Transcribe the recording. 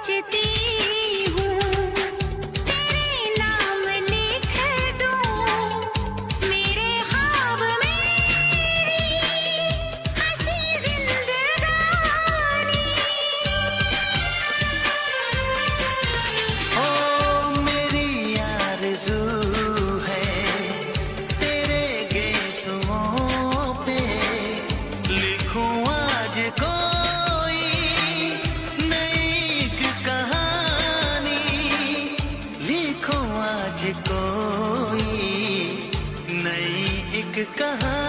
सोचती हूँ तेरे नाम लिख दूँ मेरे ख्वाब मेरी हंसी जिंदगानी। ओ मेरी आरज़ू है तेरे गेसुओं पे लिखूं आज कोई नई एक कहानी, लिखूं आज कोई नई एक कहानी।